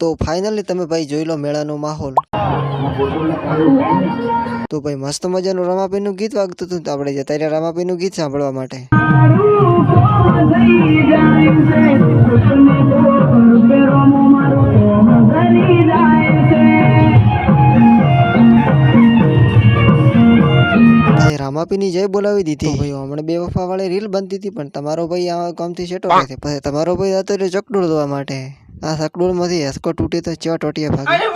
તો ફાઇનલી તમે ભાઈ જોઈ લો મેળાનો માહોલ। તો ભાઈ મસ્ત મજાનું રમાપીનું ગીત વાગતું હતું, તો આપણે જતા રહ્યા રમાપીનું ગીત સાંભળવા માટે। રામાપીની જય બોલાવી દીધી ભાઈ। હમણાં બેવફા વાળી રીલ બનતી હતી, પણ તમારો ભાઈ આ કામથી સેટો રહે। પછી તમારો ભાઈ હતો એટલે ચકડોળ દોવા માટે। આ ચકડોળ માંથી હેસકો તૂટે તો ચેવા ટોટિયા ભાગે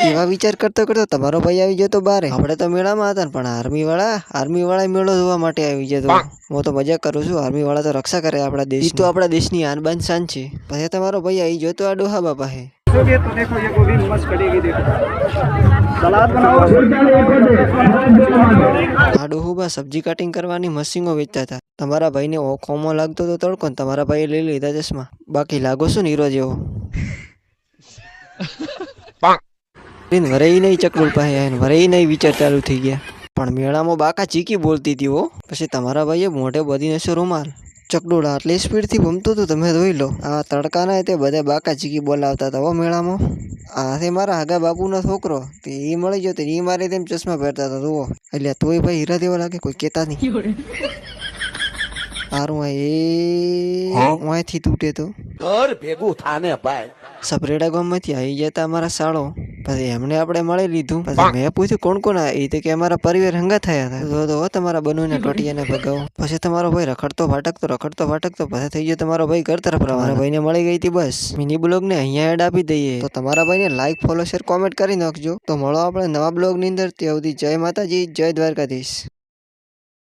એવા વિચાર કરતો કરતો તમારો ભાઈ આવી જતો બારે। આપણે તો મેળામાં હતા, પણ આર્મી વાળા મેળો જોવા માટે આવી જતો। હું તો મજાક કરું છું, આર્મી વાળા તો રક્ષા કરે આપણા દેશ, તો આપણા દેશની આન બાન શાન છે। પછી તમારો ભાઈ આવી જતો આ ડોહા બાપા હે। तो देखो ये गोभी मस्त कटेगी, देखो सलाद बनाओ। આ ડોહુબા સબ્જી કટિંગ કરવાની મશીનો વેચતા હતા। તમારા ભાઈને ખોમો લાગતો તો તડકો, તમારા ભાઈએ લઈ લીધા ચશ્મા। બાકી લાગો શું હીરો જેવો। વરાઈ નહીં ચકડોળ પાસે આવીને વરાઈ નહીં વિચાર ચાલુ થઈ ગયા। પણ મેળામાં બાકા ચીકી બોલતી હતી હો। પછી તમારા ભાઈએ મોઢે બધી નશો રૂમાલ। ચકડોળ આટલી સ્પીડથી ભમતું હતું તમે જોઈ લો। આ તડકાના તે બધા બાકા ચીકી બોલાવતા હતા હો મેળામાં। આ છે મારા આગા બાપુનો છોકરો, તે એ મળી ગયો, એ મારે તેમ ચશ્મા પહેરતા હતા જુઓ। એટલે તોય ભાઈ હીરા દેવા લાગે, કોઈ કહેતા નહીં। હારું અહીંથી તૂટે તો ઘર ભેગું થાને ભાઈ। સપરેડા ગામમાંથી આવી જતા અમારા સાળો। પછી એમને આપણે મળી લીધું। પછી મેં પૂછ્યું કોણ કોણ આ? એ તો કે અમારા પરિવાર હંગા થયા હતા। તો તમારા બનુને ટોટિયાને ભગાવો। પછી તમારો ભાઈ રખડતો ફાટકતો પછી થઈ ગયો તમારો ભાઈ ઘર તરફ રવાના। ભાઈને મળી ગઈ હતી બસ। મિની બ્લોગ ને અહીંયા એડ આપી દઈએ, તો તમારા ભાઈને લાઈક ફોલો શેર કોમેન્ટ કરી નાખજો। તો મળો આપણે નવા બ્લોગ ની અંદર। ત્યાં સુધી જય માતાજી, જય દ્વારકાધીશ।